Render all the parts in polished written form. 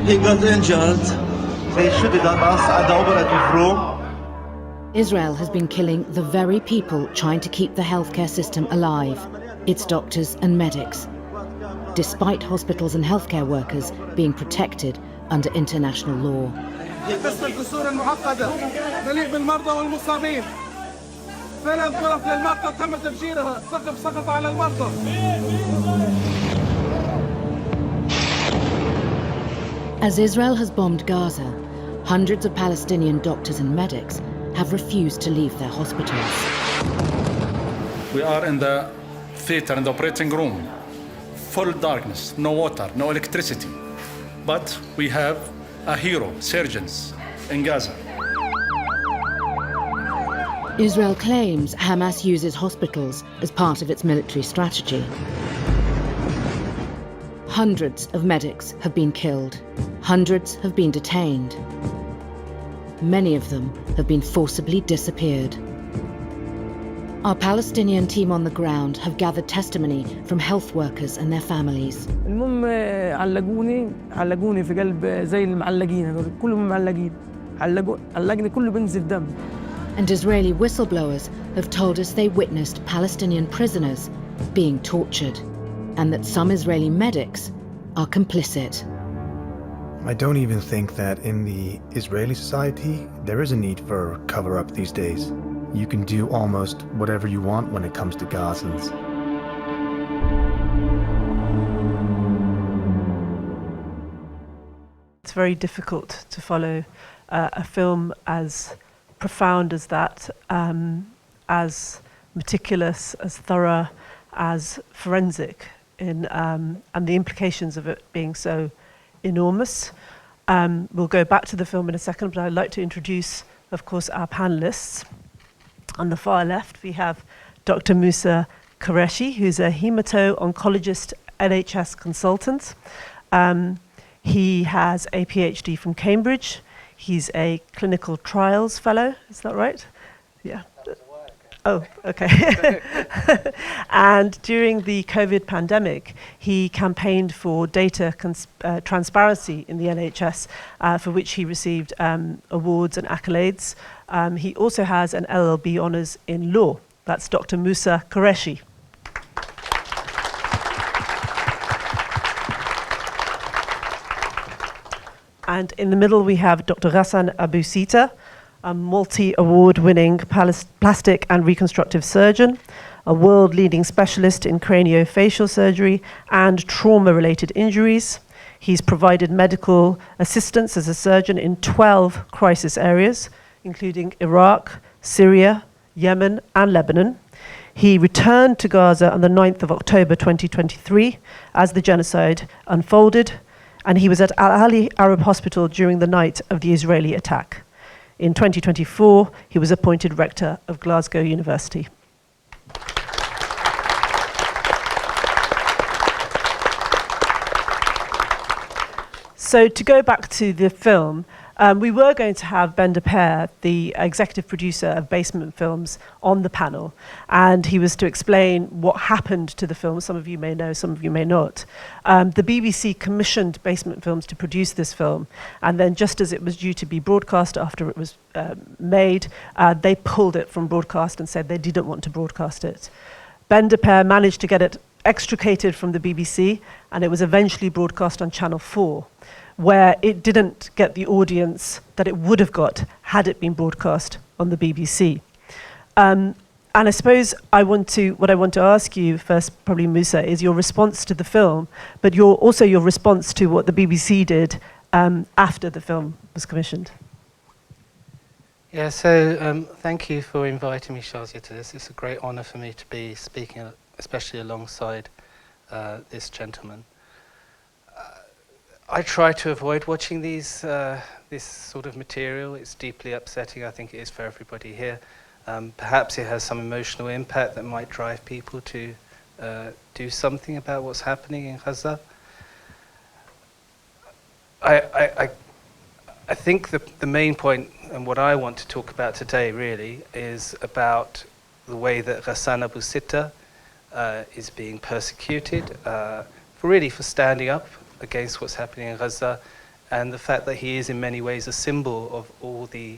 He got injured. They shooted at us at the operative room. Israel has been killing the very people trying to keep the healthcare system alive, its doctors and medics, despite hospitals and healthcare workers being protected under international law. As Israel has bombed Gaza, hundreds of Palestinian doctors and medics have refused to leave their hospitals. We are in the theater, in the operating room, full darkness, no water, no electricity. But we have a hero, surgeons in Gaza. Israel claims Hamas uses hospitals as part of its military strategy. Hundreds of medics have been killed. Hundreds have been detained. Many of them have been forcibly disappeared. Our Palestinian team on the ground have gathered testimony from health workers and their families. المهم علقوني في قلب زي المعلقين هذول كلهم معلقين علقني كله بنزف دم. And Israeli whistleblowers have told us they witnessed Palestinian prisoners being tortured and that some Israeli medics are complicit. I don't even think that in the Israeli society there is a need for cover-up these days. You can do almost whatever you want when it comes to Gazans. It's very difficult to follow a film as profound as that, as meticulous, as thorough, as forensic, and the implications of it being so enormous. We'll go back to the film in a second, but I'd like to introduce, of course, our panelists. On the far left, we have Dr. Moosa Qureshi, who's a hemato-oncologist NHS consultant. He has a PhD from Cambridge. He's a clinical trials fellow, is that right? Yeah. Oh, okay. And during the COVID pandemic, he campaigned for data transparency in the NHS, for which he received awards and accolades. He also has an LLB honours in law. That's Dr. Moosa Qureshi. And in the middle, we have Dr. Ghassan Abu Sittah, a multi-award-winning plastic and reconstructive surgeon, a world-leading specialist in craniofacial surgery and trauma-related injuries. He's provided medical assistance as a surgeon in 12 crisis areas, including Iraq, Syria, Yemen, and Lebanon. He returned to Gaza on the 9th of October 2023 as the genocide unfolded, and he was at Al Ali Arab Hospital during the night of the Israeli attack. In 2024, he was appointed rector of Glasgow University. So to go back to the film, we were going to have Ben de Peer, the executive producer of Basement Films, on the panel, and he was to explain what happened to the film. Some of you may know, some of you may not. The BBC commissioned Basement Films to produce this film, and then just as it was due to be broadcast after it was made, they pulled it from broadcast and said they didn't want to broadcast it. Ben de Peer managed to get it extricated from the BBC, and it was eventually broadcast on Channel 4. Where it didn't get the audience that it would have got had it been broadcast on the BBC. And I suppose what I want to ask you first, probably Moosa, is your response to the film, but also your response to what the BBC did after the film was commissioned. Yeah, so thank you for inviting me, Shazia, to this. It's a great honour for me to be speaking, especially alongside this gentleman. I try to avoid watching this sort of material. It's deeply upsetting. I think it is for everybody here. Perhaps it has some emotional impact that might drive people to do something about what's happening in Gaza. I think the main point, and what I want to talk about today really, is about the way that Ghassan Abu Sittah is being persecuted, for standing up against what's happening in Gaza, and the fact that he is in many ways a symbol of all the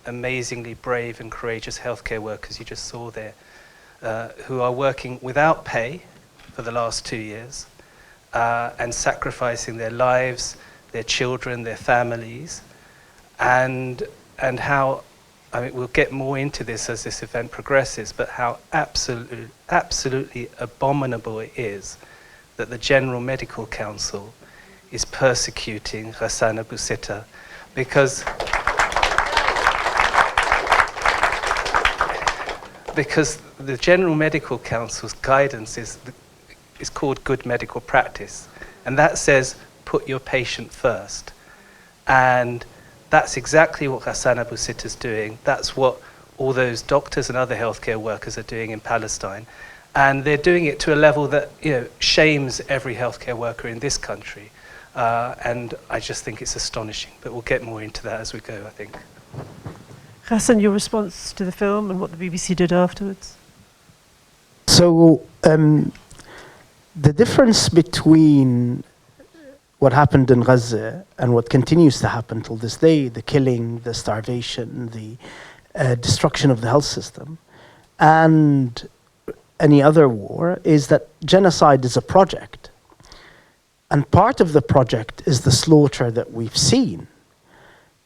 amazingly brave and courageous healthcare workers you just saw there, who are working without pay for the last 2 years, and sacrificing their lives, their children, their families, and how, I mean, we'll get more into this as this event progresses, but how absolutely abominable it is that the General Medical Council is persecuting Ghassan Abu Sittah, because the General Medical Council's guidance is called good medical practice, and that says put your patient first. And that's exactly what Ghassan Abu Sittah is doing. That's what all those doctors and other healthcare workers are doing in Palestine. And they're doing it to a level that, you know, shames every healthcare worker in this country. And I just think it's astonishing. But we'll get more into that as we go, I think. Ghassan, your response to the film and what the BBC did afterwards? So the difference between what happened in Gaza and what continues to happen till this day, the killing, the starvation, the destruction of the health system, and any other war, is that genocide is a project. And part of the project is the slaughter that we've seen.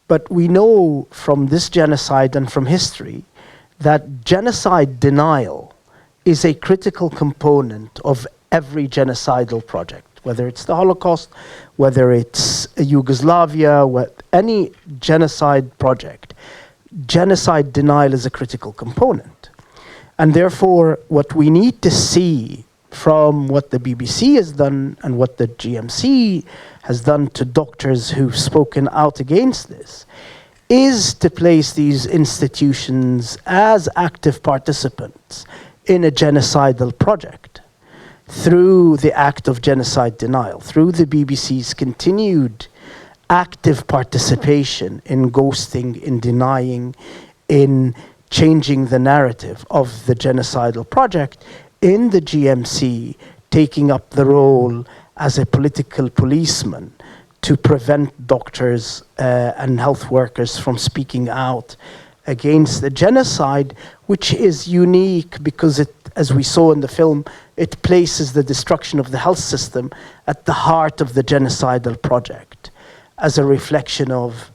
But we know from this genocide and from history that genocide denial is a critical component of every genocidal project, whether it's the Holocaust, whether it's Yugoslavia, any genocide project. Genocide denial is a critical component. And therefore, what we need to see from what the BBC has done and what the GMC has done to doctors who've spoken out against this is to place these institutions as active participants in a genocidal project through the act of genocide denial, through the BBC's continued active participation in ghosting, in denying, in changing the narrative of the genocidal project, in the GMC taking up the role as a political policeman to prevent doctors and health workers from speaking out against the genocide, which is unique because it, as we saw in the film, it places the destruction of the health system at the heart of the genocidal project as a reflection of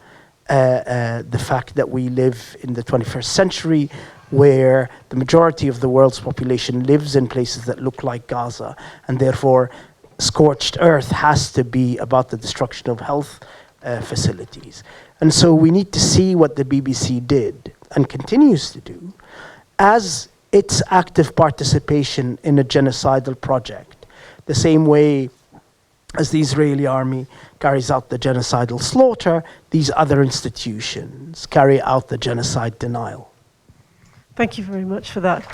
the fact that we live in the 21st century, where the majority of the world's population lives in places that look like Gaza, and therefore scorched earth has to be about the destruction of health facilities. And so we need to see what the BBC did and continues to do as its active participation in a genocidal project, the same way as the Israeli army carries out the genocidal slaughter, these other institutions carry out the genocide denial. Thank you very much for that.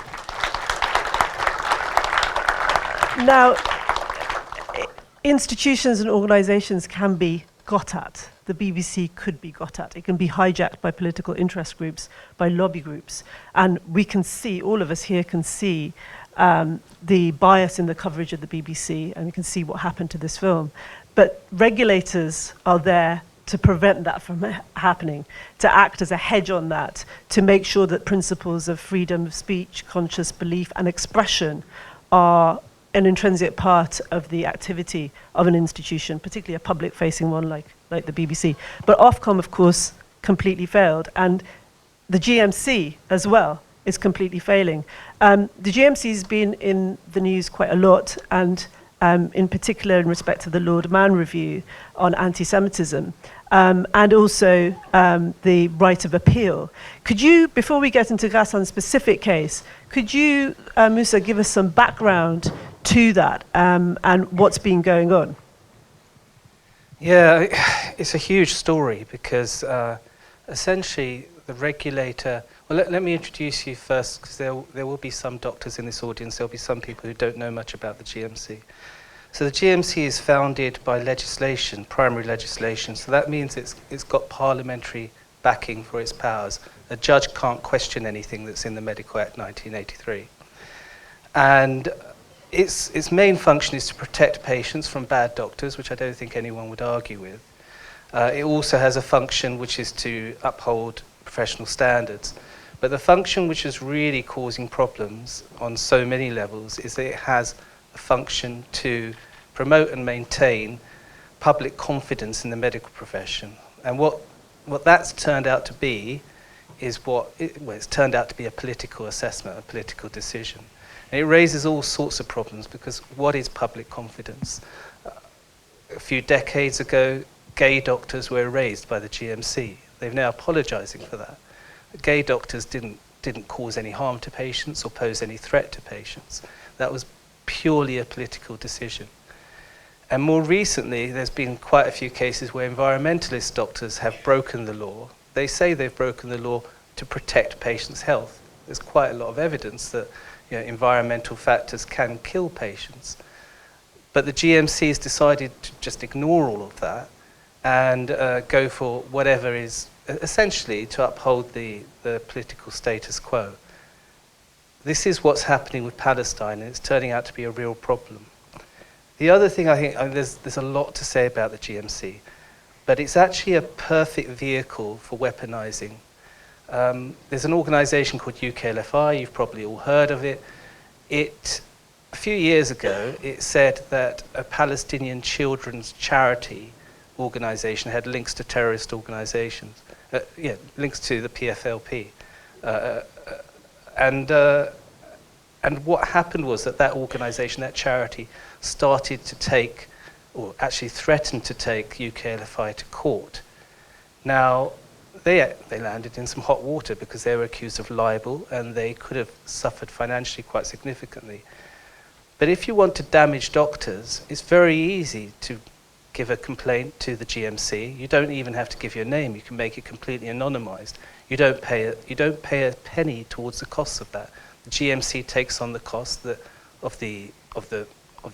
Now, institutions and organizations can be got at. The BBC could be got at. It can be hijacked by political interest groups, by lobby groups. And we can see, all of us here can see the bias in the coverage of the BBC, and we can see what happened to this film. But regulators are there to prevent that from happening, to act as a hedge on that, to make sure that principles of freedom of speech, conscious belief, and expression are an intrinsic part of the activity of an institution, particularly a public-facing one like the BBC. But Ofcom, of course, completely failed, and the GMC as well is completely failing. The GMC's been in the news quite a lot, and in particular in respect to the Lord Mann review on anti-Semitism, and also the right of appeal. Could you, before we get into Ghassan's specific case, could you, Moosa, give us some background to that and what's been going on? Yeah, it's a huge story because essentially the regulator, well, let me introduce you first, because there will be some doctors in this audience, there'll be some people who don't know much about the GMC. So the GMC is founded by legislation, primary legislation, so that means it's got parliamentary backing for its powers. A judge can't question anything that's in the Medical Act 1983. And its main function is to protect patients from bad doctors, which I don't think anyone would argue with. It also has a function which is to uphold professional standards. But the function which is really causing problems on so many levels is that it has a function to promote and maintain public confidence in the medical profession. And what that's turned out to be is it's turned out to be a political assessment, a political decision. And it raises all sorts of problems, because what is public confidence? A few decades ago, gay doctors were erased by the GMC. They're now apologising for that. Gay doctors didn't cause any harm to patients or pose any threat to patients. That was purely a political decision. And more recently, there's been quite a few cases where environmentalist doctors have broken the law. They say they've broken the law to protect patients' health. There's quite a lot of evidence that environmental factors can kill patients. But the GMC has decided to just ignore all of that and go for whatever is essentially to uphold the political status quo. This is what's happening with Palestine, and it's turning out to be a real problem. The other thing I think, there's a lot to say about the GMC, but it's actually a perfect vehicle for weaponizing. There's an organization called UKLFI, you've probably all heard of it. A few years ago, it said that a Palestinian children's charity organization had links to terrorist organizations, links to the PFLP. And what happened was that organization, that charity, started to take, or actually threatened to take UKLFI to court. Now, they landed in some hot water because they were accused of libel, and they could have suffered financially quite significantly. But if you want to damage doctors, it's very easy to give a complaint to the GMC. You don't even have to give your name. You can make it completely anonymized. You don't pay a penny towards the costs of that. The GMC takes on the cost of the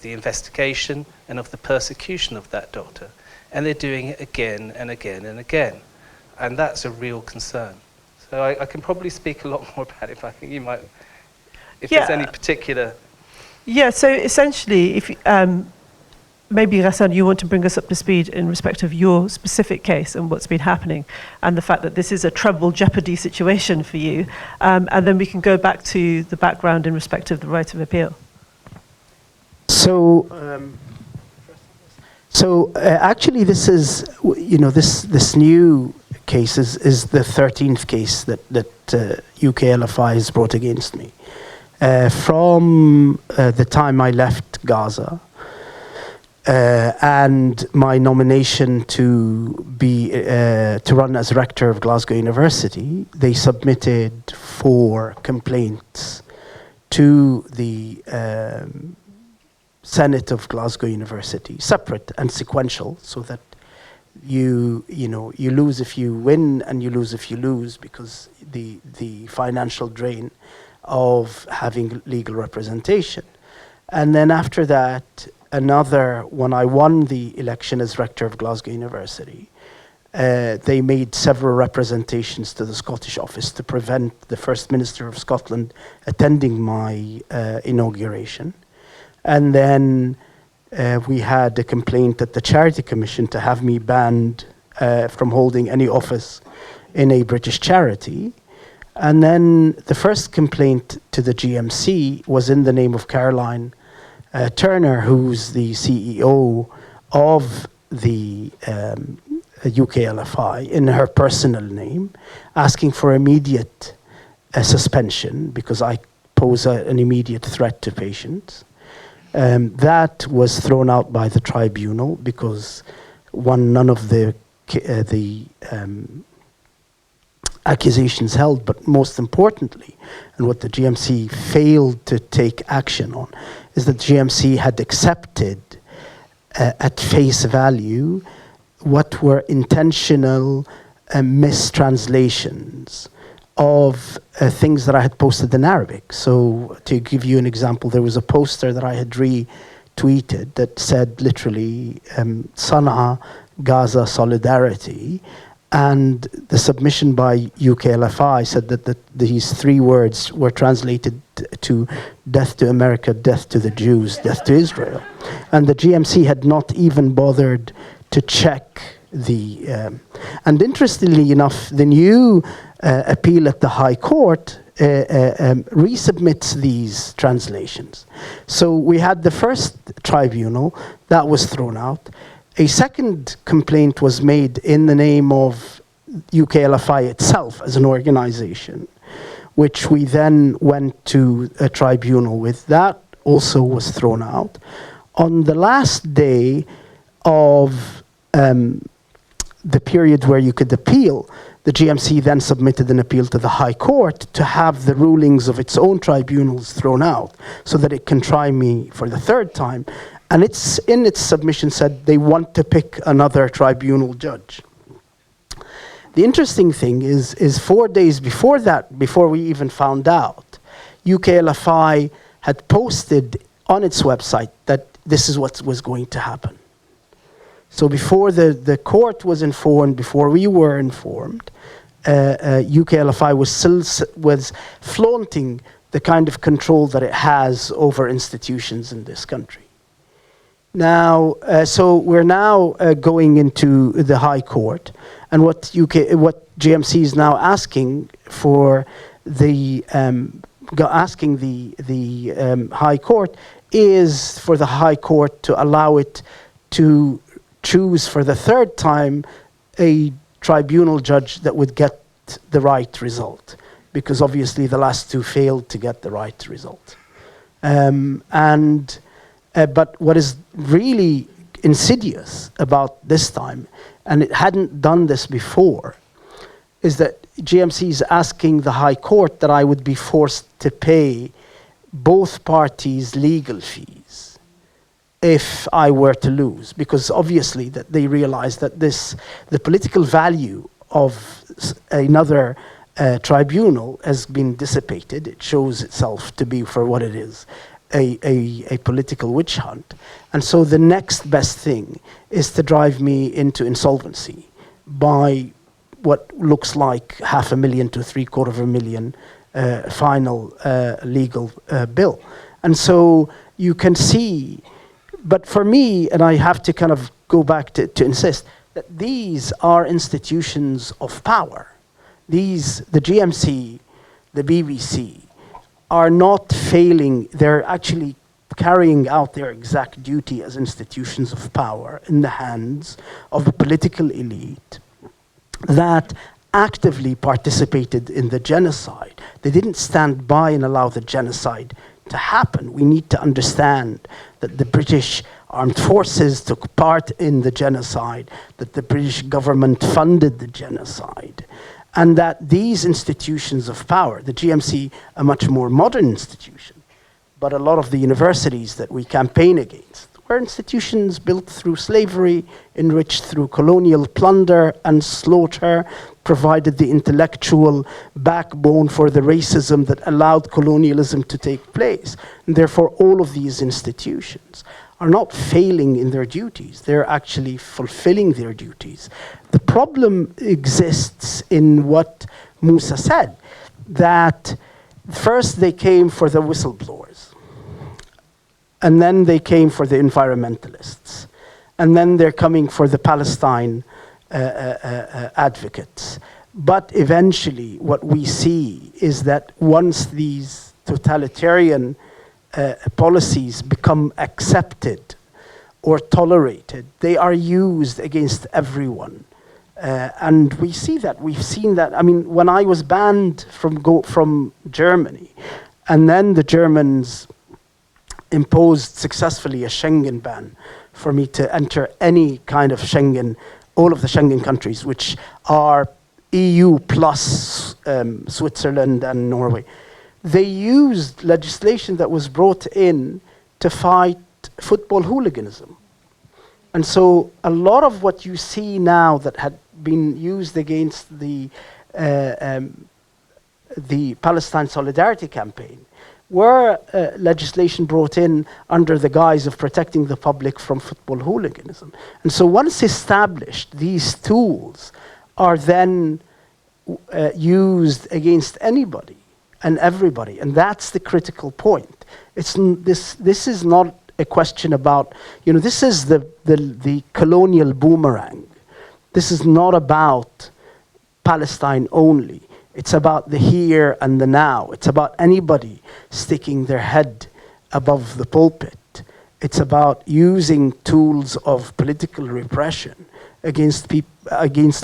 investigation and of the persecution of that doctor. And they're doing it again and again and again. And that's a real concern. So I can probably speak a lot more about it, but I think you might, if there's any particular... Yeah, so essentially, if maybe Ghassan, you want to bring us up to speed in respect of your specific case and what's been happening, and the fact that this is a treble jeopardy situation for you, and then we can go back to the background in respect of the right of appeal. So actually, this is, this new case is the 13th case that UKLFI has brought against me. From the time I left Gaza and my nomination to run as rector of Glasgow University, they submitted 4 complaints to the Senate of Glasgow University, separate and sequential, so that you lose if you win and you lose if you lose, because the financial drain of having legal representation. And then after that, when I won the election as rector of Glasgow University, they made several representations to the Scottish office to prevent the First Minister of Scotland attending my inauguration. And then we had a complaint at the Charity Commission to have me banned from holding any office in a British charity. And then the first complaint to the GMC was in the name of Caroline Turner, who's the CEO of the UKLFI, in her personal name, asking for immediate suspension because I pose an immediate threat to patients. That was thrown out by the tribunal because none of the accusations held, but most importantly, and what the GMC failed to take action on, is that GMC had accepted at face value what were intentional mistranslations of things that I had posted in Arabic. So to give you an example, there was a poster that I had retweeted that said literally Sana'a, Gaza, solidarity. And the submission by UKLFI said that these 3 words were translated to death to America, death to the Jews, death to Israel. And the GMC had not even bothered to check and interestingly enough, the new appeal at the High Court resubmits these translations. So we had the first tribunal that was thrown out. A second complaint was made in the name of UKLFI itself as an organization, which we then went to a tribunal with. That also was thrown out. On the last day of the period where you could appeal, the GMC then submitted an appeal to the High Court to have the rulings of its own tribunals thrown out so that it can try me for the third time. And it's in its submission said they want to pick another tribunal judge. The interesting thing is 4 days before that, before we even found out, UKLFI had posted on its website that this is what was going to happen. So before the court was informed, before we were informed, UKLFI was flaunting the kind of control that it has over institutions in this country. Now, so we're now going into the High Court, and what GMC is now asking for the High Court is for the High Court to allow it to choose for the third time a tribunal judge that would get the right result, because obviously the last two failed to get the right result. But what is really insidious about this time, and it hadn't done this before, is that GMC is asking the High Court that I would be forced to pay both parties legal fees if I were to lose, because obviously that they realize that the political value of another tribunal has been dissipated. It shows itself to be for what it is, a political witch hunt. And so the next best thing is to drive me into insolvency by what looks like $500,000 to $750,000 final legal bill. And so you can see, but for me, and I have to kind of go back to insist, that these are institutions of power. The GMC, the BBC, are not failing, they're actually carrying out their exact duty as institutions of power in the hands of a political elite that actively participated in the genocide. They didn't stand by and allow the genocide to happen. We need to understand that the British armed forces took part in the genocide, that the British government funded the genocide, and that these institutions of power, the GMC, a much more modern institution, but a lot of the universities that we campaign against were institutions built through slavery, enriched through colonial plunder and slaughter, provided the intellectual backbone for the racism that allowed colonialism to take place. And therefore, all of these institutions are not failing in their duties. They're actually fulfilling their duties. The problem exists in what Moosa said, that first they came for the whistleblowers, and then they came for the environmentalists, and then they're coming for the Palestine advocates. But eventually what we see is that once these totalitarian policies become accepted or tolerated, they are used against everyone. And we see that, we've seen that. I mean, when I was banned from Germany, and then the Germans imposed successfully a Schengen ban for me to enter any kind of Schengen, all of the Schengen countries, which are EU plus Switzerland and Norway. They used legislation that was brought in to fight football hooliganism. And so a lot of what you see now that had been used against the Palestine Solidarity Campaign were legislation brought in under the guise of protecting the public from football hooliganism. And so once established, these tools are then used against anybody and everybody, and that's the critical point. This is not a question about, this is the colonial boomerang This is not about Palestine only. It's about the here and the now. It's about anybody sticking their head above the pulpit. It's about using tools of political repression against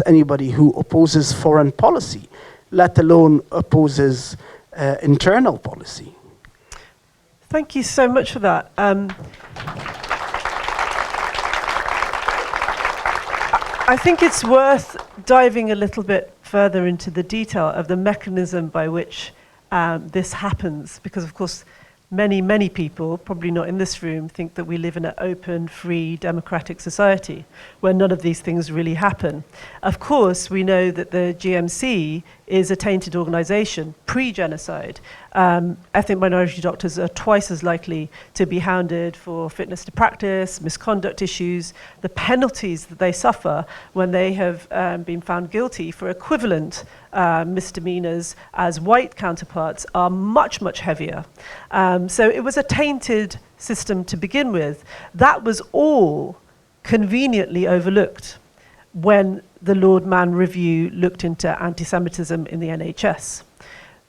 anybody who opposes foreign policy, let alone opposes internal policy. Thank you so much for that. I think it's worth diving a little bit further into the detail of the mechanism by which this happens, because of course many people, probably not in this room, think that we live in an open, free, democratic society where none of these things really happen. Of course, we know that the GMC is a tainted organization, pre-genocide. Ethnic minority doctors are twice as likely to be hounded for fitness to practice, misconduct issues. The penalties that they suffer when they have been found guilty for equivalent misdemeanors as white counterparts are much, much heavier. So it was a tainted system to begin with. That was all conveniently overlooked when the Lord Mann Review looked into anti-Semitism in the NHS.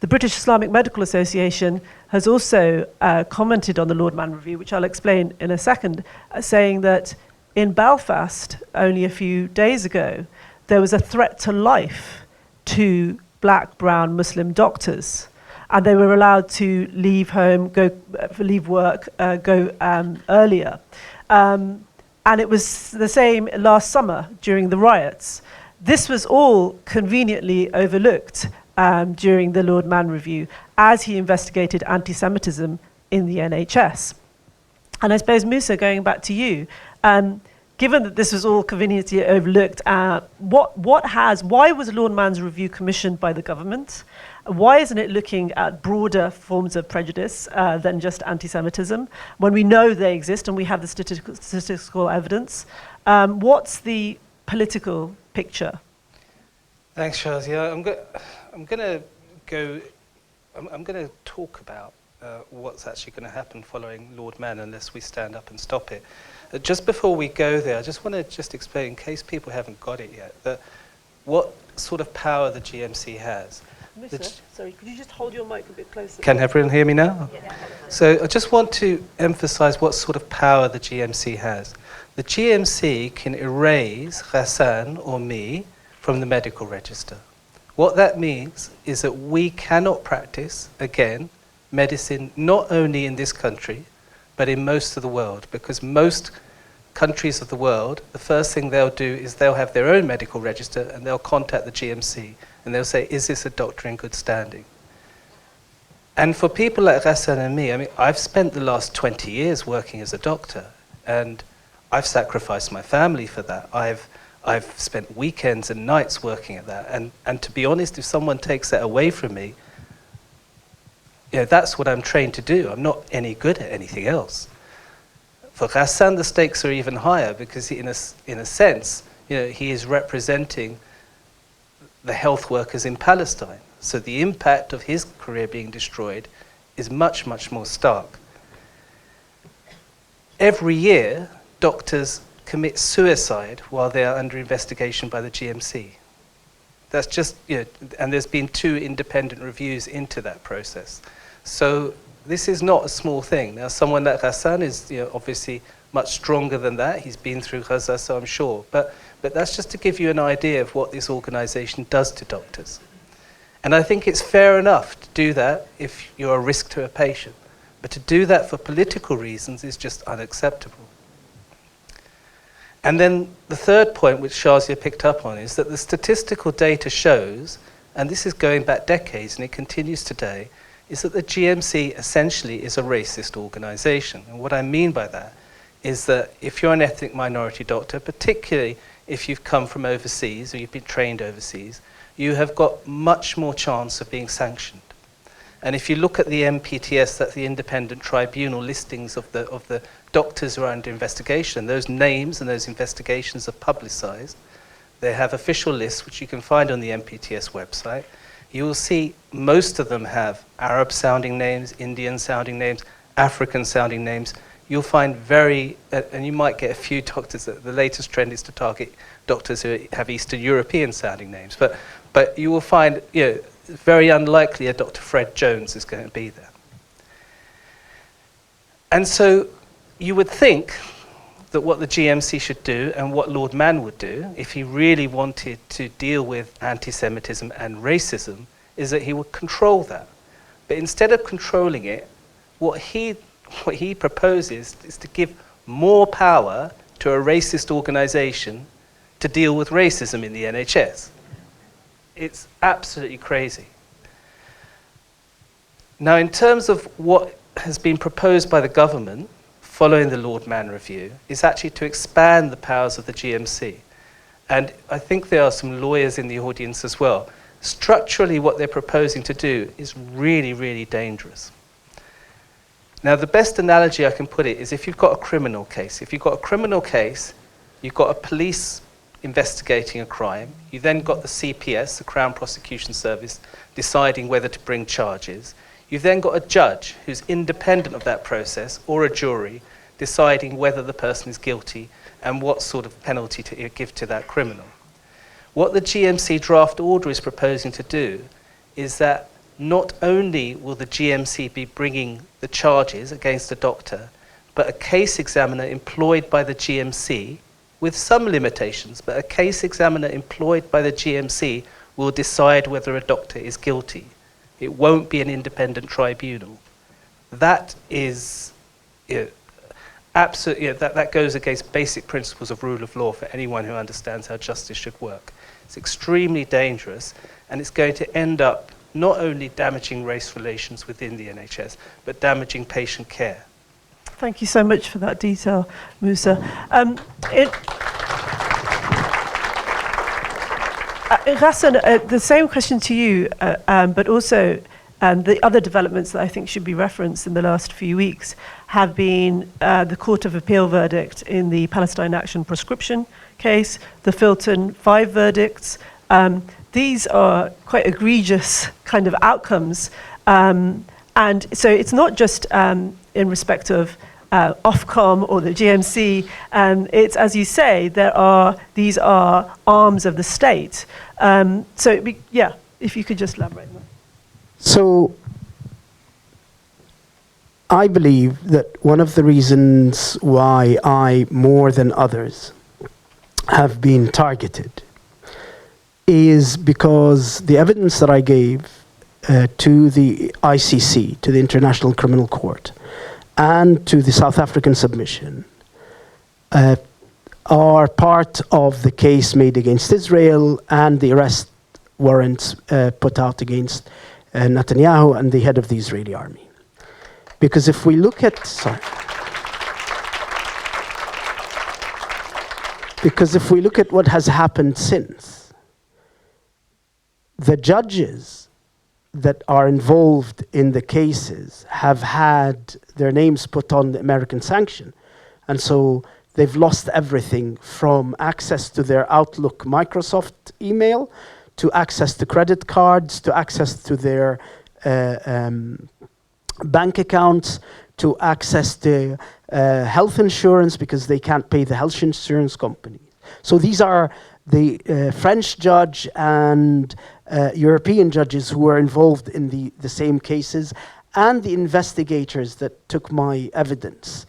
The British Islamic Medical Association has also commented on the Lord Mann Review, which I'll explain in a second, saying that in Belfast, only a few days ago, there was a threat to life to black, brown, Muslim doctors. And they were allowed to leave home, leave work, go earlier. And it was the same last summer during the riots. This was all conveniently overlooked during the Lord Mann Review as he investigated anti-Semitism in the NHS. And I suppose, Moosa, going back to you, given that this was all conveniently overlooked, why was Lord Mann's Review commissioned by the government? Why isn't it looking at broader forms of prejudice than just anti-Semitism, when we know they exist and we have the statistical evidence? What's the political picture? Thanks, Shazia. I'm going to talk about what's actually going to happen following Lord Mann unless we stand up and stop it. Just before we go there, I just want to explain, in case people haven't got it yet, that what sort of power the GMC has. Moosa, sorry, could you just hold your mic a bit closer? Can everyone hear me now? Yeah. So I just want to emphasize what sort of power the GMC has. The GMC can erase Ghassan or me from the medical register. What that means is that we cannot practice, again, medicine not only in this country, but in most of the world, because most countries of the world, the first thing they'll do is they'll have their own medical register and they'll contact the GMC and they'll say, is this a doctor in good standing? And for people like Ghassan and me, I mean, I've spent the last 20 years working as a doctor, and I've sacrificed my family for that. I've spent weekends and nights working at that. And to be honest, if someone takes that away from me, you know, that's what I'm trained to do. I'm not any good at anything else. For Ghassan, the stakes are even higher because in a sense, you know, he is representing the health workers in Palestine. So the impact of his career being destroyed is much, much more stark. Every year, doctors commit suicide while they are under investigation by the GMC. That's just, you know, and there's been 2 independent reviews into that process. So this is not a small thing. Now, someone like Ghassan is, you know, obviously much stronger than that. He's been through Gaza, so I'm sure. But that's just to give you an idea of what this organization does to doctors. And I think it's fair enough to do that if you're a risk to a patient. But to do that for political reasons is just unacceptable. And then the third point, which Shazia picked up on, is that the statistical data shows, and this is going back decades and it continues today, is that the GMC essentially is a racist organization. And what I mean by that is that if you're an ethnic minority doctor, particularly if you've come from overseas or you've been trained overseas, you have got much more chance of being sanctioned. And if you look at the MPTS, that's the independent tribunal listings of the doctors who are under investigation, those names and those investigations are publicized. They have official lists, which you can find on the MPTS website. You will see most of them have Arab-sounding names, Indian-sounding names, African-sounding names. you'll find and you might get a few doctors, the latest trend is to target doctors who have Eastern European sounding names, but you will find, very unlikely a Dr. Fred Jones is going to be there. And so you would think that what the GMC should do and what Lord Mann would do if he really wanted to deal with anti-Semitism and racism is that he would control that. But instead of controlling it, what he proposes is to give more power to a racist organisation to deal with racism in the NHS. It's absolutely crazy. Now, in terms of what has been proposed by the government following the Lord Mann review, is actually to expand the powers of the GMC. And I think there are some lawyers in the audience as well. Structurally, what they're proposing to do is really, really dangerous. Now, the best analogy I can put it is if you've got a criminal case. If you've got a criminal case, you've got a police investigating a crime. You then got the CPS, the Crown Prosecution Service, deciding whether to bring charges. You've then got a judge who's independent of that process, or a jury, deciding whether the person is guilty and what sort of penalty to give to that criminal. What the GMC draft order is proposing to do is that not only will the GMC be bringing the charges against the doctor, but a case examiner employed by the GMC, with some limitations, but a case examiner employed by the GMC will decide whether a doctor is guilty. It won't be an independent tribunal. That is absolutely, that goes against basic principles of rule of law for anyone who understands how justice should work. It's extremely dangerous, and it's going to end up not only damaging race relations within the NHS, but damaging patient care. Thank you so much for that detail, Moosa. Ghassan, the same question to you, but also the other developments that I think should be referenced in the last few weeks have been the Court of Appeal verdict in the Palestine Action Proscription case, the Filton 5 verdicts. These are quite egregious kind of outcomes. And so it's not just in respect of Ofcom or the GMC. It's, as you say, these are arms of the state. So, if you could just elaborate on that. So, I believe that one of the reasons why I, more than others, have been targeted is because the evidence that I gave to the ICC, to the International Criminal Court, and to the South African submission are part of the case made against Israel and the arrest warrants put out against Netanyahu and the head of the Israeli army. Because if we look at, what has happened since, the judges that are involved in the cases have had their names put on the American sanction. And so they've lost everything from access to their Outlook Microsoft email, to access to credit cards, to access to their bank accounts, to access to health insurance because they can't pay the health insurance company. So these are the French judge and European judges who were involved in the same cases, and the investigators that took my evidence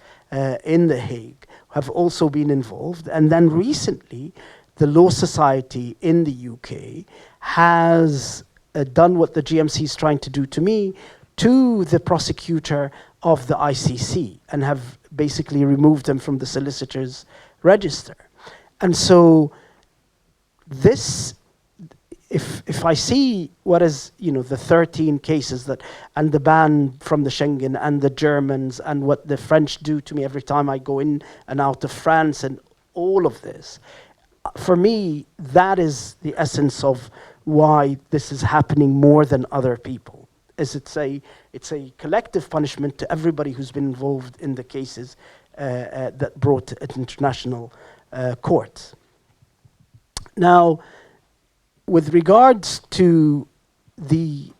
in The Hague have also been involved. And then recently, the Law Society in the UK has done what the GMC is trying to do to me, to the prosecutor of the ICC, and have basically removed them from the solicitor's register. And so this, if I see what is, the 13 cases and the ban from the Schengen and the Germans and what the French do to me every time I go in and out of France and all of this, for me, that is the essence of why this is happening more than other people. It's a collective punishment to everybody who's been involved in the cases that brought at international courts. Now, with regards to the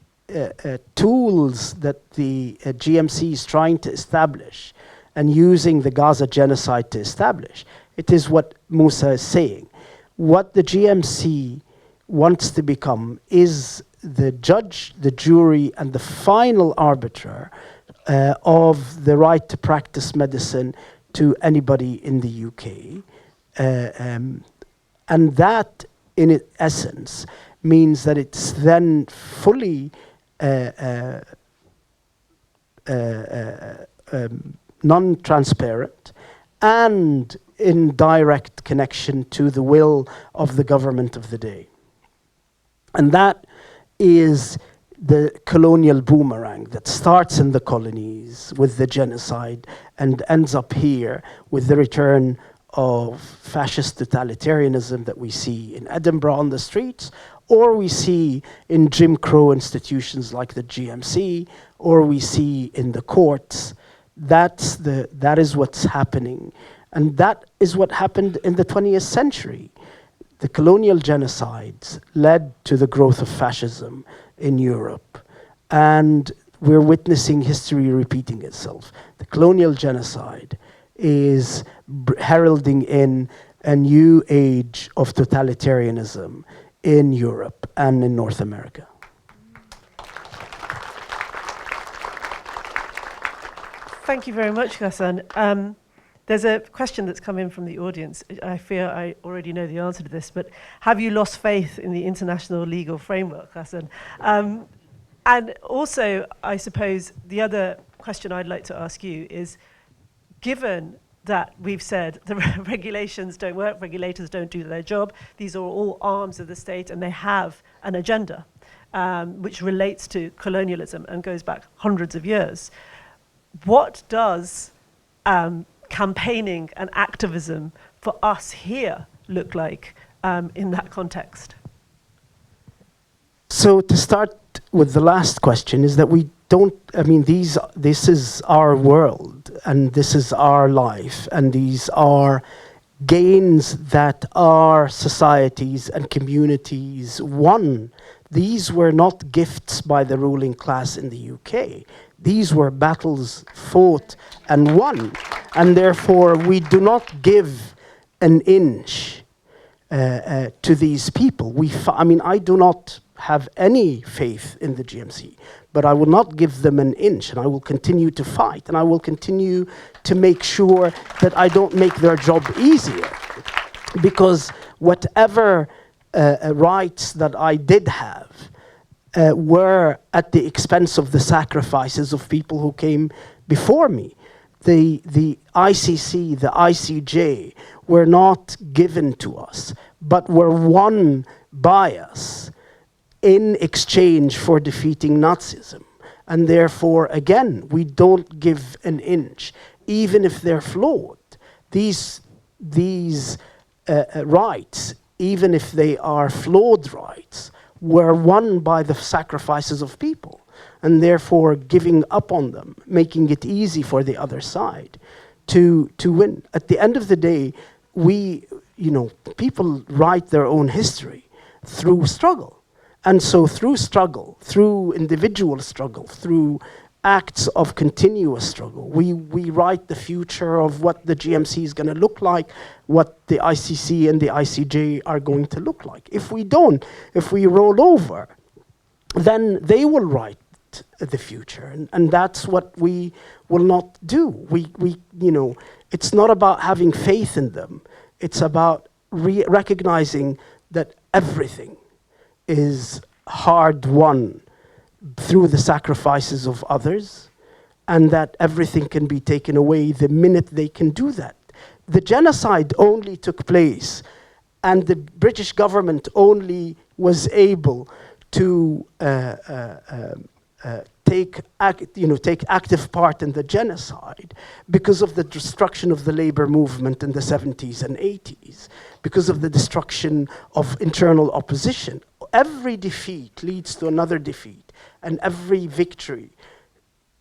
tools that the GMC is trying to establish and using the Gaza genocide to establish. It is what Moosa is saying. What the GMC wants to become is the judge, the jury, and the final arbiter of the right to practice medicine to anybody in the UK. And that, in essence, means that it's then fully non-transparent and in direct connection to the will of the government of the day. And that is the colonial boomerang that starts in the colonies with the genocide and ends up here with the return of fascist totalitarianism that we see in Edinburgh on the streets, or we see in Jim Crow institutions like the GMC, or we see in the courts. That is what's happening. And that is what happened in the 20th century. The colonial genocides led to the growth of fascism in Europe. And we're witnessing history repeating itself. The colonial genocide is heralding in a new age of totalitarianism in Europe and in North America. Thank you very much, Ghassan. There's a question that's come in from the audience. I fear I already know the answer to this, but have you lost faith in the international legal framework, Ghassan? And also, I suppose, the other question I'd like to ask you is, given that we've said the regulations don't work, regulators don't do their job, these are all arms of the state and they have an agenda which relates to colonialism and goes back hundreds of years. What does campaigning and activism for us here look like in that context? So to start with the last question is that we don't, I mean, this is our world and this is our life and these are gains that our societies and communities won. These were not gifts by the ruling class in the UK. These were battles fought and won. And therefore, we do not give an inch to these people. I do not have any faith in the GMC, but I will not give them an inch, and I will continue to fight, and I will continue to make sure that I don't make their job easier. Because whatever rights that I did have were at the expense of the sacrifices of people who came before me. The ICC, the ICJ were not given to us, but were won by us in exchange for defeating Nazism. And therefore, again, we don't give an inch, even if they're flawed. These rights, even if they are flawed rights, were won by the sacrifices of people, and therefore giving up on them, making it easy for the other side to win. At the end of the day, people write their own history through struggle. And so through struggle, through individual struggle, through acts of continuous struggle, we write the future of what the GMC is going to look like, what the ICC and the ICJ are going to look like. If we don't, if we roll over, then they will write the future. And that's what we will not do. It's not about having faith in them. It's about recognizing that everything is hard won through the sacrifices of others, and that everything can be taken away the minute they can do that. The genocide only took place, and the British government only was able to take active part in the genocide because of the destruction of the labor movement in the 70s and 80s, because of the destruction of internal opposition. Every defeat leads to another defeat, and every victory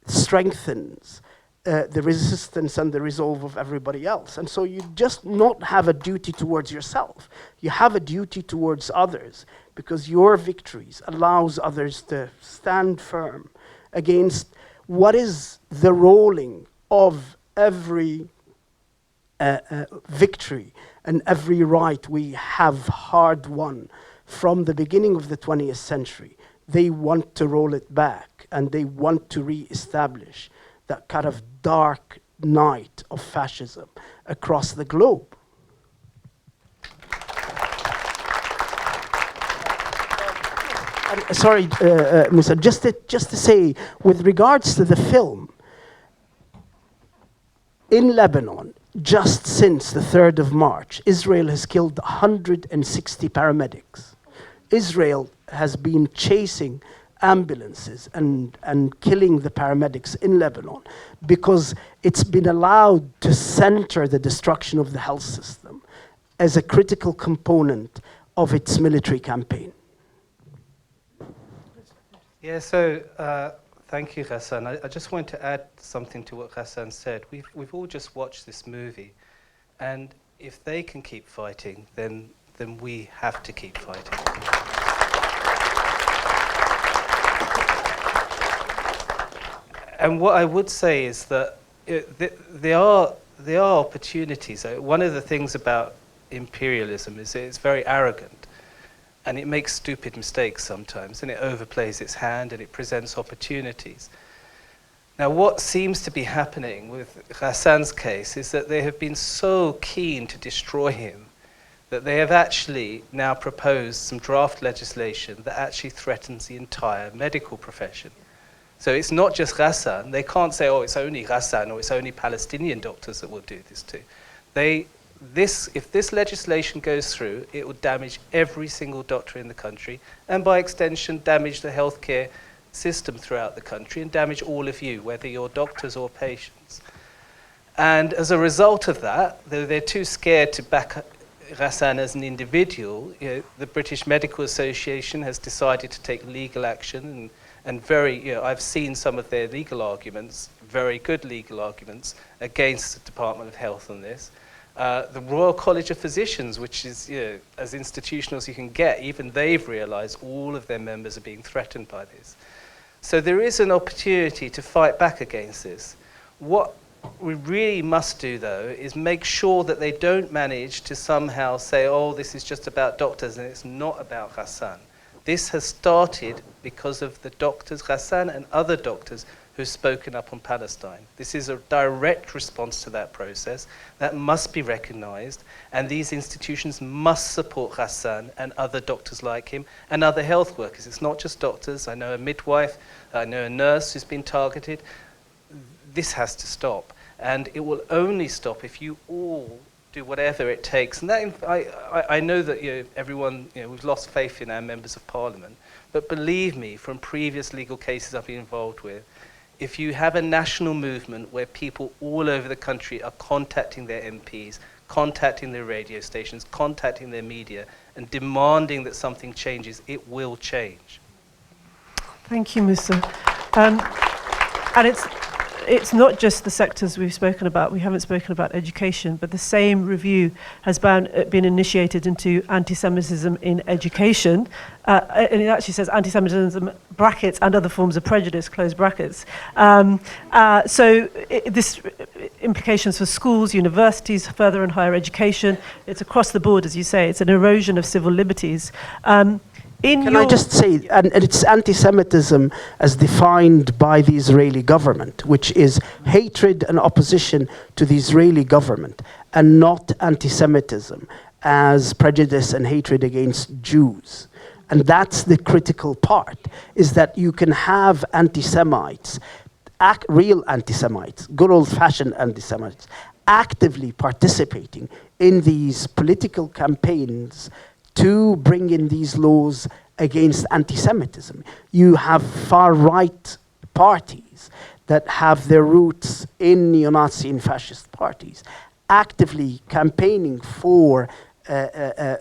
strengthens the resistance and the resolve of everybody else. And so you just not have a duty towards yourself. You have a duty towards others, because your victories allows others to stand firm against what is the rolling of every victory and every right we have hard won from the beginning of the 20th century, they want to roll it back and they want to re-establish that kind of dark night of fascism across the globe. Sorry, Moosa, just to say, with regards to the film, in Lebanon, just since the 3rd of March, Israel has killed 160 paramedics. Israel has been chasing ambulances and killing the paramedics in Lebanon because it's been allowed to center the destruction of the health system as a critical component of its military campaign. Yeah, so thank you, Ghassan. I just want to add something to what Ghassan said. We've all just watched this movie, and if they can keep fighting, then we have to keep fighting. And what I would say is that there are opportunities. One of the things about imperialism is it's very arrogant. And it makes stupid mistakes sometimes, and it overplays its hand, and it presents opportunities. Now, what seems to be happening with Ghassan's case is that they have been so keen to destroy him that they have actually now proposed some draft legislation that actually threatens the entire medical profession. So it's not just Ghassan. They can't say, oh, it's only Ghassan or it's only Palestinian doctors that will do this to. If this legislation goes through, it will damage every single doctor in the country, and by extension damage the healthcare system throughout the country, and damage all of you, whether you're doctors or patients. And as a result of that, they're too scared to back Ghassan as an individual. The British Medical Association has decided to take legal action, and I've seen some of their legal arguments, very good legal arguments, against the Department of Health on this. The Royal College of Physicians, which is as institutional as you can get, even they've realized all of their members are being threatened by this. So there is an opportunity to fight back against this. What we really must do, though, is make sure that they don't manage to somehow say, oh, this is just about doctors and it's not about Ghassan. This has started because of the doctors, Ghassan and other doctors, who've spoken up on Palestine. This is a direct response to that process that must be recognized, and these institutions must support Ghassan and other doctors like him and other health workers. It's not just doctors. I know a midwife, I know a nurse who's been targeted. This has to stop, and it will only stop if you all do whatever it takes. And that, I know that everyone, we've lost faith in our members of parliament, but believe me, from previous legal cases I've been involved with, if you have a national movement where people all over the country are contacting their MPs, contacting their radio stations, contacting their media, and demanding that something changes, it will change. Thank you, Moosa. And it's not just the sectors we've spoken about. We haven't spoken about education, but the same review has been initiated into anti-Semitism in education. And it actually says anti-Semitism, brackets, and other forms of prejudice, close brackets. This implications for schools, universities, further and higher education. It's across the board, as you say. It's an erosion of civil liberties. Can I just say, and it's anti-Semitism as defined by the Israeli government, which is hatred and opposition to the Israeli government, and not anti-Semitism as prejudice and hatred against Jews. And that's the critical part, is that you can have anti-Semites, real anti-Semites, good old-fashioned anti-Semites, actively participating in these political campaigns to bring in these laws against anti-Semitism. You have far-right parties that have their roots in neo-Nazi and fascist parties, actively campaigning for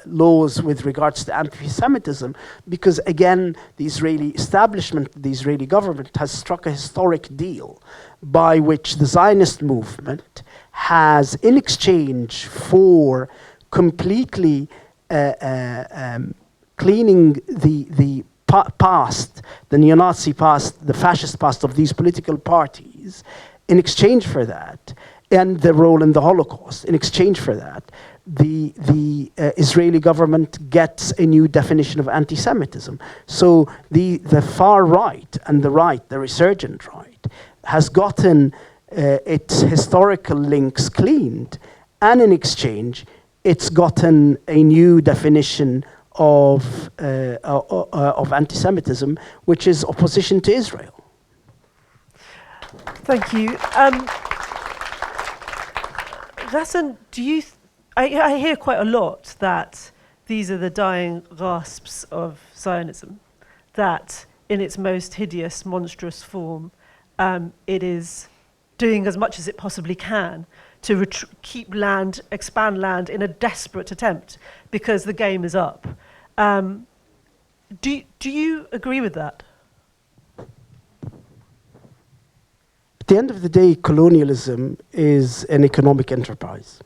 laws with regards to anti-Semitism, because again, the Israeli establishment, the Israeli government has struck a historic deal by which the Zionist movement has, in exchange for completely cleaning the past, the neo-Nazi past, the fascist past of these political parties, in exchange for that, and their role in the Holocaust. In exchange for that, the Israeli government gets a new definition of anti-Semitism. So the far right and the right, the resurgent right, has gotten its historical links cleaned, and in exchange, it's gotten a new definition of anti-Semitism, which is opposition to Israel. Thank you. Ghassan, I hear quite a lot that these are the dying gasps of Zionism, that in its most hideous, monstrous form, it is doing as much as it possibly can to keep land, expand land in a desperate attempt because the game is up. Do you agree with that? At the end of the day, colonialism is an economic enterprise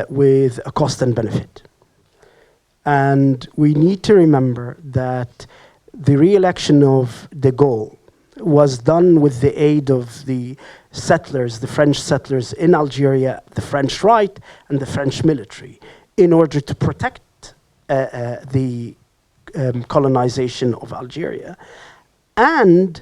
with a cost and benefit. And we need to remember that the re-election of de Gaulle was done with the aid of the settlers, the French settlers in Algeria, the French right, and the French military, in order to protect the colonization of Algeria. And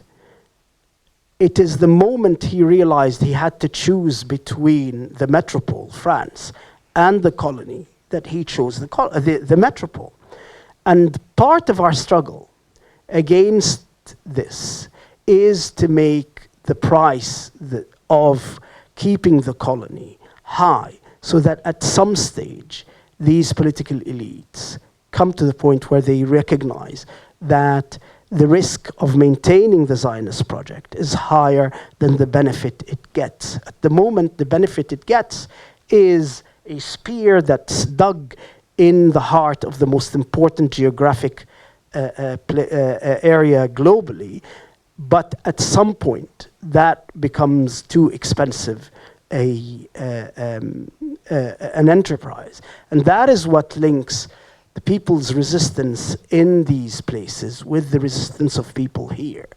it is the moment he realized he had to choose between the metropole, France, and the colony, that he chose the metropole. And part of our struggle against this is to make the price of keeping the colony high, so that at some stage these political elites come to the point where they recognize that the risk of maintaining the Zionist project is higher than the benefit it gets. At the moment, the benefit it gets is a spear that's dug in the heart of the most important geographic area globally, but at some point that becomes too expensive an enterprise. And that is what links the people's resistance in these places with the resistance of people here.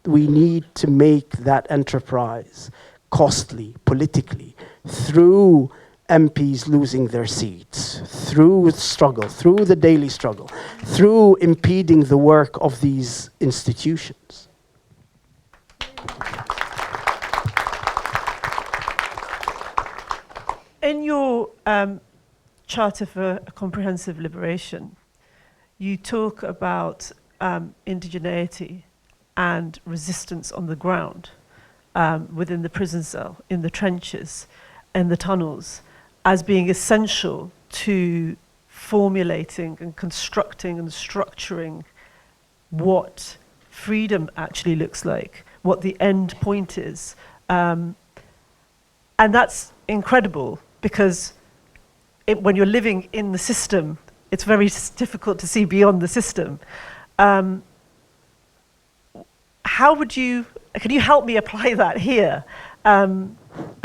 We need to make that enterprise costly politically through MPs losing their seats, through struggle, through the daily struggle, through impeding the work of these institutions. In your Charter for a Comprehensive Liberation, you talk about indigeneity and resistance on the ground, within the prison cell, in the trenches, in the tunnels, as being essential to formulating and constructing and structuring what freedom actually looks like, what the end point is. And that's incredible, because when you're living in the system, it's very difficult to see beyond the system. Can you help me apply that here? I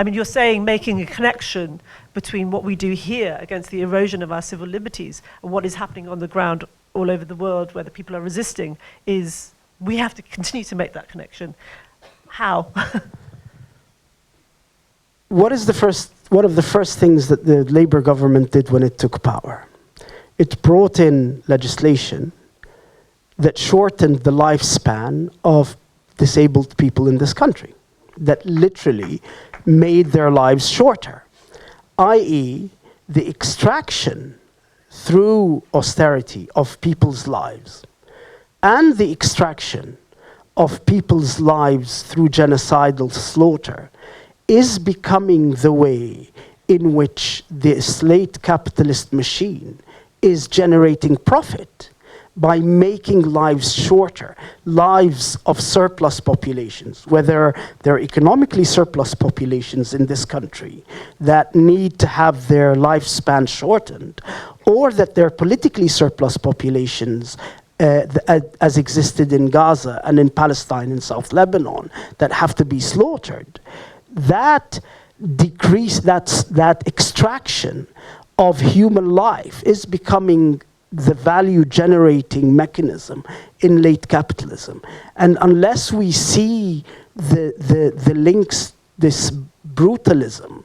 mean, you're saying making a connection between what we do here against the erosion of our civil liberties and what is happening on the ground all over the world where the people are resisting is, we have to continue to make that connection. How? One of the first things that the Labour government did when it took power? It brought in legislation that shortened the lifespan of disabled people in this country, that literally made their lives shorter, i.e. the extraction through austerity of people's lives and the extraction of people's lives through genocidal slaughter is becoming the way in which the slate capitalist machine is generating profit by making lives shorter, lives of surplus populations, whether they're economically surplus populations in this country that need to have their lifespan shortened, or that they're politically surplus populations as existed in Gaza and in Palestine and South Lebanon that have to be slaughtered. That decrease, that extraction of human life is becoming the value generating mechanism in late capitalism. And unless we see the links, this brutalism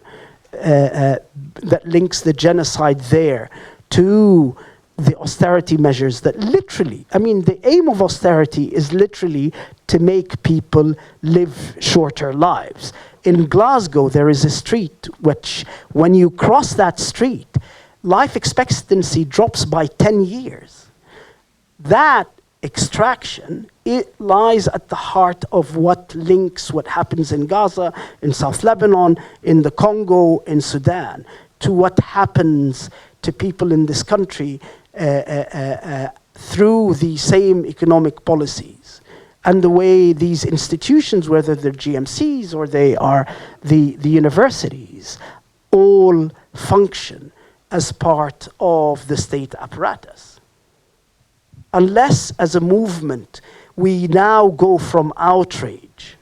that links the genocide there to the austerity measures that literally, I mean, the aim of austerity is literally to make people live shorter lives. In Glasgow, there is a street which, when you cross that street, life expectancy drops by 10 years. That extraction, it lies at the heart of what links what happens in Gaza, in South Lebanon, in the Congo, in Sudan, to what happens to people in this country through the same economic policies. And the way these institutions, whether they're GMCs or they are the universities, all function as part of the state apparatus. Unless, as a movement, we now go from outrage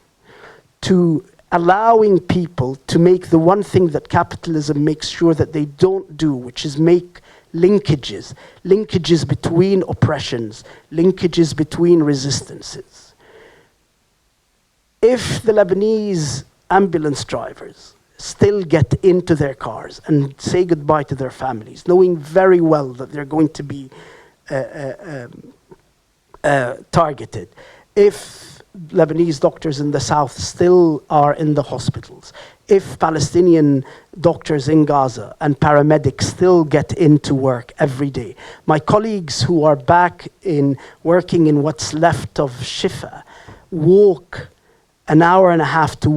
to allowing people to make the one thing that capitalism makes sure that they don't do, which is make linkages between oppressions, linkages between resistances. If the Lebanese ambulance drivers still get into their cars and say goodbye to their families, knowing very well that they're going to be targeted, if Lebanese doctors in the south still are in the hospitals, if Palestinian doctors in Gaza and paramedics still get into work every day, my colleagues who are back in working in what's left of Shifa walk an hour and a half to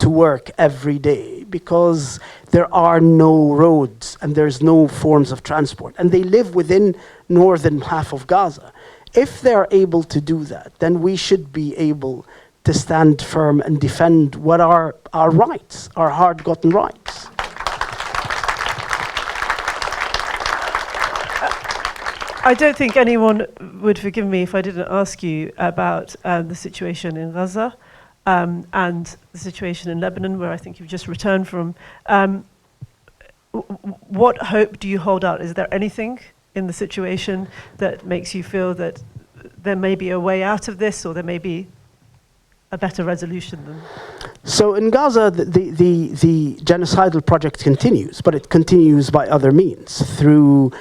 work every day because there are no roads and there's no forms of transport, and they live within northern half of Gaza. If they're able to do that, then we should be able to stand firm and defend what are our rights, our hard-gotten rights. I don't think anyone would forgive me if I didn't ask you about the situation in Gaza and the situation in Lebanon, where I think you've just returned from. What hope do you hold out? Is there anything in the situation that makes you feel that there may be a way out of this, or there may be a better resolution than? So in Gaza, the genocidal project continues, but it continues by other means, through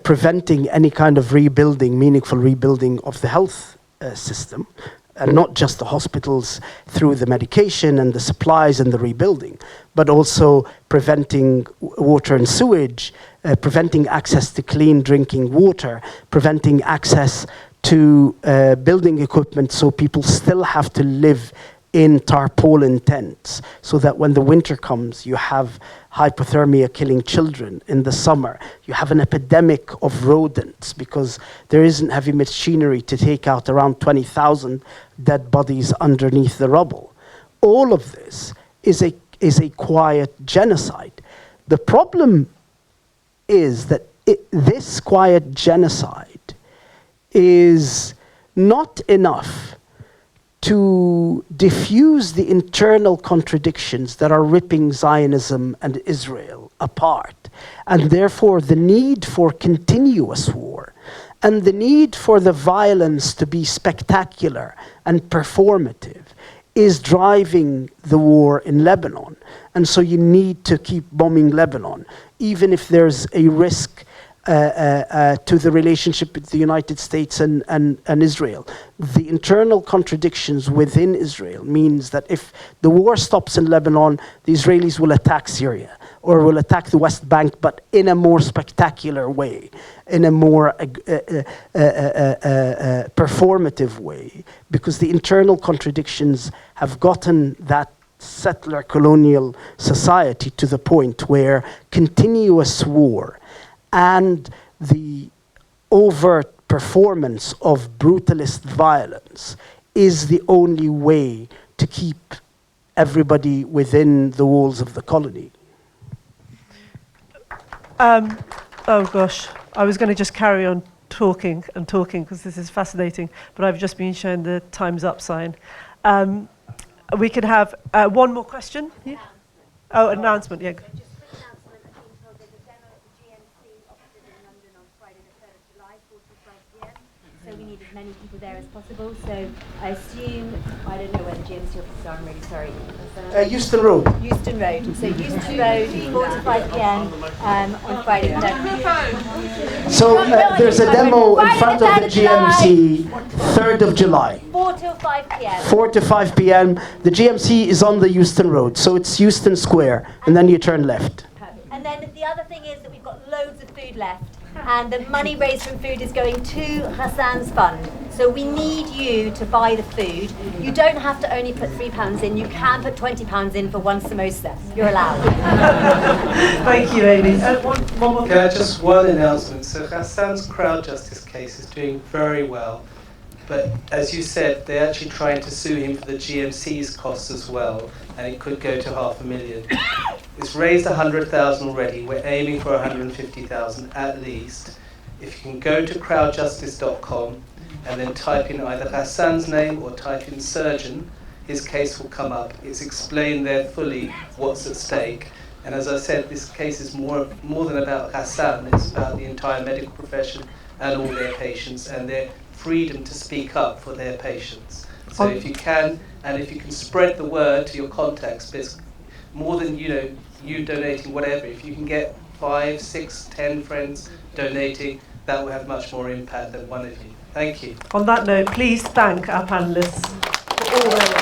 preventing any kind of rebuilding, meaningful rebuilding of the health system, and not just the hospitals, through the medication and the supplies and the rebuilding, but also preventing water and sewage, preventing access to clean drinking water, preventing access to building equipment, so people still have to live in tarpaulin tents, so that when the winter comes, you have hypothermia killing children. In the summer, you have an epidemic of rodents because there isn't heavy machinery to take out around 20,000 dead bodies underneath the rubble. All of this is a quiet genocide. The problem is that this quiet genocide is not enough to diffuse the internal contradictions that are ripping Zionism and Israel apart, and therefore the need for continuous war and the need for the violence to be spectacular and performative is driving the war in Lebanon. And so you need to keep bombing Lebanon, even if there's a risk to the relationship with the United States and Israel. The internal contradictions within Israel means that if the war stops in Lebanon, the Israelis will attack Syria or will attack the West Bank, but in a more spectacular way, in a more performative way, because the internal contradictions have gotten that settler colonial society to the point where continuous war and the overt performance of brutalist violence is the only way to keep everybody within the walls of the colony. Oh gosh, I was going to just carry on talking because this is fascinating, but I've just been shown the time's up sign. We could have one more question. Yeah. Oh, announcement, yeah. so we need as many people there as possible. So I assume, I don't know where the GMC offices are, I'm really sorry. Euston Road. Euston Road. So Euston Road, 4 to 5 p.m. On Friday the 10th. So there's a demo in front of the GMC, 3rd of July. 4 till 5 p.m. 4 to 5 p.m. The GMC is on the Euston Road, so it's Euston Square, and then you turn left. And then the other thing is that we've got loads of food left, and the money raised from food is going to Ghassan's fund. So we need you to buy the food. You don't have to only put £3 in, you can put £20 in for one samosa. You're allowed. Thank you, Amy. One more. Can I just one announcement? So Ghassan's crowd justice case is doing very well. But as you said, they're actually trying to sue him for the GMC's costs as well, and it could go to $500,000. It's raised 100,000 already. We're aiming for 150,000 at least. If you can go to crowdjustice.com and then type in either Ghassan's name or type in surgeon, his case will come up. It's explained there fully what's at stake. And as I said, this case is more than about Ghassan. It's about the entire medical profession and all their patients and their freedom to speak up for their patients. So if you can, and if you can spread the word to your contacts, because more than you donating whatever, if you can get 5, 6, 10 friends donating, that will have much more impact than one of you. Thank you. On that note, please thank our panellists for all their